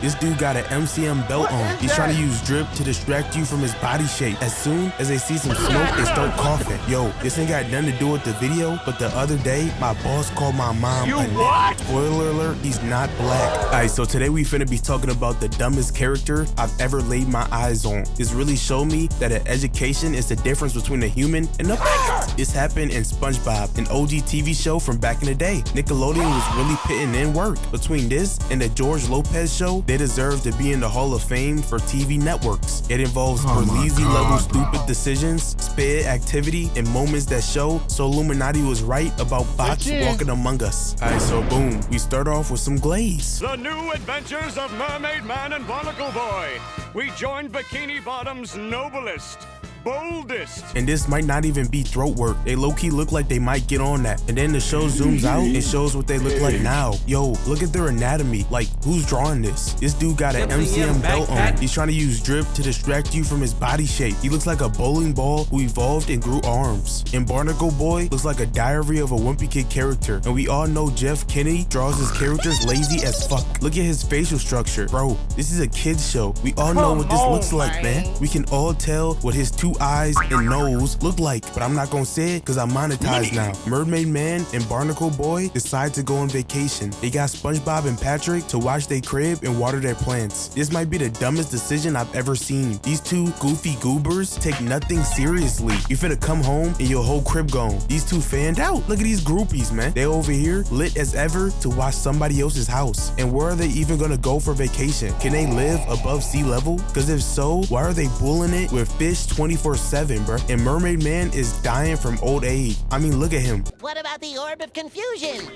This dude got an MCM belt on. He's trying to use drip to distract you from his body shape. As soon as they see some smoke, they start coughing. Yo, this ain't got nothing to do with the video, but the other day, my boss called my mom a nigga. Spoiler alert, he's not black. Alright, so today we finna be talking about the dumbest character I've ever laid my eyes on. This really showed me that an education is the difference between a human and a bat. This happened in SpongeBob, an OG TV show from back in the day. Nickelodeon was really putting in work. Between this and the George Lopez show, they deserve to be in the Hall of Fame for TV networks. It involves Berlizzi level stupid decisions, sped activity, and moments that show so Illuminati was right about bots walking among us. Alright, so boom, we start off with some glaze. The new adventures of Mermaid Man and Barnacle Boy. We joined Bikini Bottom's noblest, boldest. And this might not even be throat work. They low-key look like they might get on that. And then the show zooms out and shows what they look like now. Yo, look at their anatomy. Like, who's drawing this? This dude got an MCM belt on. He's trying to use drip to distract you from his body shape. He looks like a bowling ball who evolved and grew arms. And Barnacle Boy looks like a Diary of a Wimpy Kid character. And we all know Jeff Kinney draws his characters lazy as fuck. Look at his facial structure. Bro, this is a kid's show. We all know what this looks like, man. We can all tell what his two eyes and nose look like, but I'm not gonna say it because I'm monetized now. Mermaid Man and Barnacle Boy decide to go on vacation. They got SpongeBob and Patrick to watch their crib and water their plants. This might be the dumbest decision I've ever seen. These two goofy goobers take nothing seriously. You finna come home and your whole crib gone. These two fanned out. Look at these groupies, man. They over here lit as ever to watch somebody else's house. And where are they even gonna go for vacation? Can they live above sea level? Because if so, why are they bullying it with fish 24/7, bro? And Mermaid Man is dying from old age. I mean, look at him. What about the Orb of Confusion?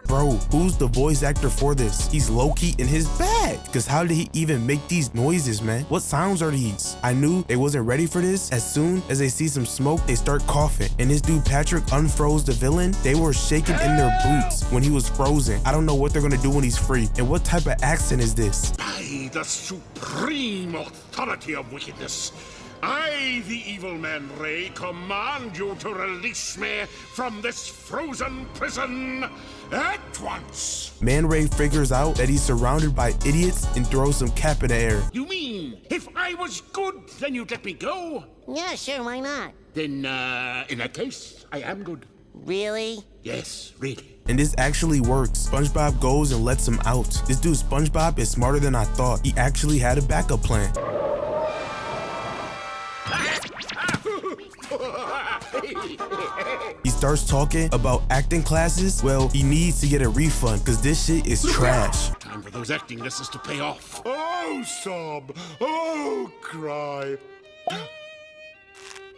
Bro, who's the voice actor for this? He's low-key in his bag. Because how did he even make these noises, man? What sounds are these? I knew they wasn't ready for this. As soon as they see some smoke, they start coughing. And this dude Patrick unfroze the villain. They were shaking in their boots when he was frozen. I don't know what they're gonna do when he's free. And what type of accent is this? By the supreme authority of wickedness, I, the evil Man Ray, command you to release me from this frozen prison at once. Man Ray figures out that he's surrounded by idiots and throws some cap in the air. You mean, if I was good, then you'd let me go? Yeah, sure, why not? Then, in that case, I am good. Really? Yes, really. And this actually works. SpongeBob goes and lets him out. This dude SpongeBob is smarter than I thought. He actually had a backup plan. He starts talking about acting classes. Well, he needs to get a refund because this shit is trash. Time for those acting lessons to pay off. Oh, sob. Oh, cry.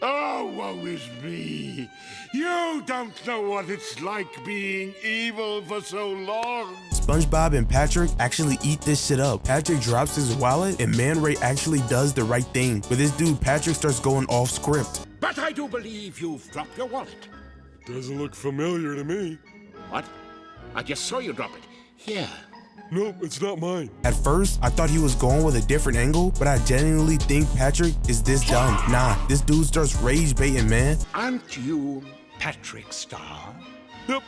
Oh, woe is me. You don't know what it's like being evil for so long. SpongeBob and Patrick actually eat this shit up. Patrick drops his wallet and Man Ray actually does the right thing. But this dude Patrick starts going off script. But I do believe you've dropped your wallet. Doesn't look familiar to me. What? I just saw you drop it. Here. Nope, it's not mine. At first, I thought he was going with a different angle, but I genuinely think Patrick is this dumb. Nah, this dude starts rage baiting, man. Aren't you Patrick Star? Yep.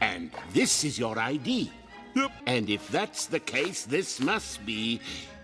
And this is your ID. Yep. And if that's the case, this must be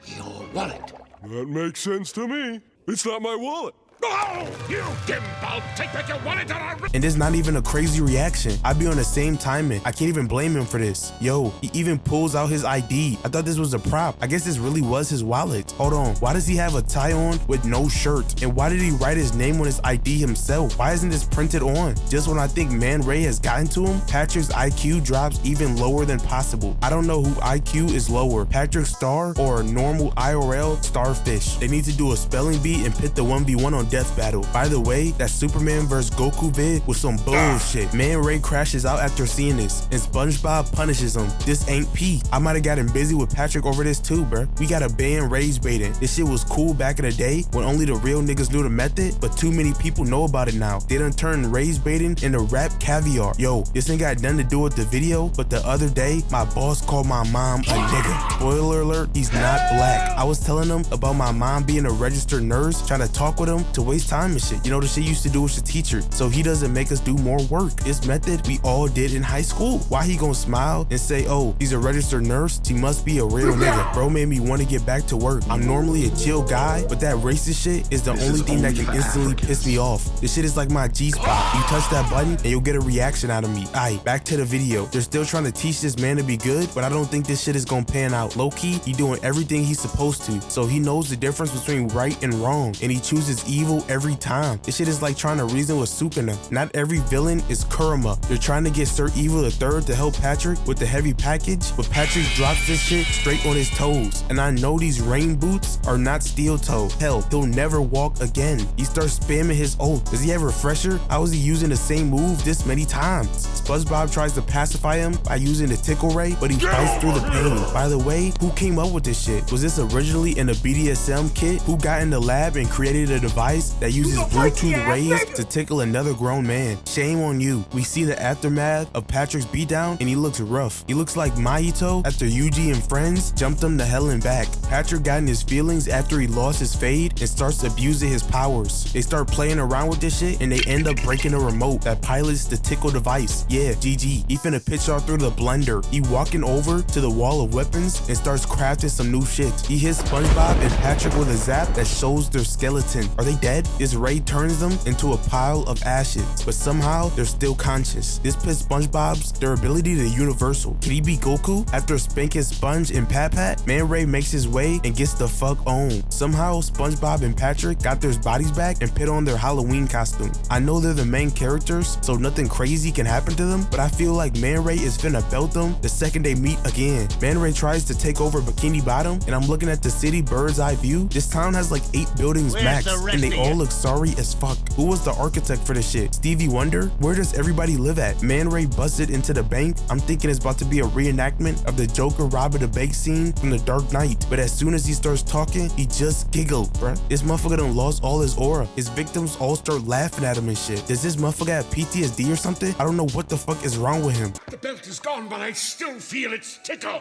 your wallet. That makes sense to me. It's not my wallet. Oh, you dimball! Take back your wallet or I'll rip. And there's not even a crazy reaction. I'd be on the same timing. I can't even blame him for this. Yo, he even pulls out his ID. I thought this was a prop. I guess this really was his wallet. Hold on, why does he have a tie on with no shirt? And why did he write his name on his ID himself? Why isn't this printed on? Just when I think Man Ray has gotten to him, Patrick's IQ drops even lower than possible. I don't know who IQ is lower, Patrick Star or a normal IRL Starfish. They need to do a spelling bee and pit the 1v1 on Death Battle. By the way, that Superman vs Goku vid was some bullshit. Man Ray crashes out after seeing this, and SpongeBob punishes him. This ain't P. I might have gotten busy with Patrick over this too, bruh. We gotta ban rage baiting. This shit was cool back in the day when only the real niggas knew the method, but too many people know about it now. They done turned rage baiting into rap caviar. Yo, this ain't got nothing to do with the video, but the other day, my boss called my mom a nigga. Spoiler alert, he's not black. I was telling him about my mom being a registered nurse, trying to talk with him to waste time and shit. You know, the shit you used to do with your teacher. So he doesn't make us do more work. This method we all did in high school. Why he gonna smile and say, oh, he's a registered nurse? He must be a real nigga. Bro made me want to get back to work. I'm normally a chill guy, but that racist shit is the only thing that can instantly piss me off. This shit is like my G-spot. You touch that button and you'll get a reaction out of me. Aight, back to the video. They're still trying to teach this man to be good, but I don't think this shit is gonna pan out. Low-key, he doing everything he's supposed to, so he knows the difference between right and wrong, and he chooses evil every time. This shit is like trying to reason with Sukuna. Not every villain is Kurama. They're trying to get Sir Evil III to help Patrick with the heavy package, but Patrick drops this shit straight on his toes. And I know these rain boots are not steel toe. Hell, he'll never walk again. He starts spamming his ult. Does he have refresher? How is he using the same move this many times? SpongeBob tries to pacify him by using the tickle ray, but he fights through the pain. By the way, who came up with this shit? Was this originally in a BDSM kit? Who got in the lab and created a device that uses Bluetooth rays to tickle another grown man? Shame on you. We see the aftermath of Patrick's beatdown and he looks rough. He looks like Mahito after Yuji and friends jumped him to hell and back. Patrick got in his feelings after he lost his fade and starts abusing his powers. They start playing around with this shit and they end up breaking a remote that pilots the tickle device. Yeah, GG. He finna pitch all through the blender. He walking over to the wall of weapons and starts crafting some new shit. He hits SpongeBob and Patrick with a zap that shows their skeleton. Are they dead? This ray turns them into a pile of ashes, but somehow they're still conscious. This puts SpongeBob's durability to universal. Can he beat Goku? After spanking Sponge and Pat Pat, Man Ray makes his way and gets the fuck on. Somehow SpongeBob and Patrick got their bodies back and put on their Halloween costume. I know they're the main characters, so nothing crazy can happen to them, but I feel like Man Ray is finna belt them the second they meet again. Man Ray tries to take over Bikini Bottom, and I'm looking at the city bird's eye view. This town has like 8 buildings max, and they all look sorry as fuck. Who was the architect for this shit? Stevie Wonder? Where does everybody live at? Man Ray busted into the bank. I'm thinking it's about to be a reenactment of the Joker robbing the bank scene from The Dark Knight, but as soon as he starts talking, he just giggled, bruh. This motherfucker done lost all his aura. His victims all start laughing at him and shit. Does this motherfucker have PTSD or something? I don't know what the fuck is wrong with him. The belt is gone, but I still feel its tickle.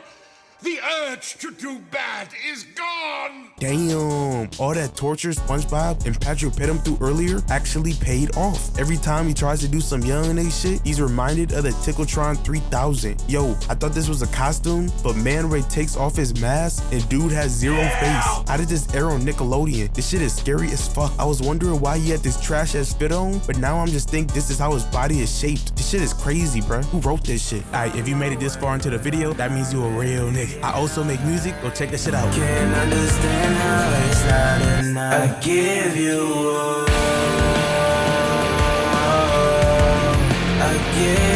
The urge to do bad is gone! Damn, all that torture SpongeBob and Patrick put him through earlier actually paid off. Every time he tries to do some young nigga shit, he's reminded of the Tickletron 3000. Yo, I thought this was a costume, but Man Ray takes off his mask and dude has zero face. How did this air on Nickelodeon? This shit is scary as fuck. I was wondering why he had this trash ass fit on, but now I'm just thinking this is how his body is shaped. This shit is crazy, bruh. Who wrote this shit? Alright, if you made it this far into the video, that means you a real nigga. I also make music, go check this shit out. Can't understand how it's not enough. I give you all. I give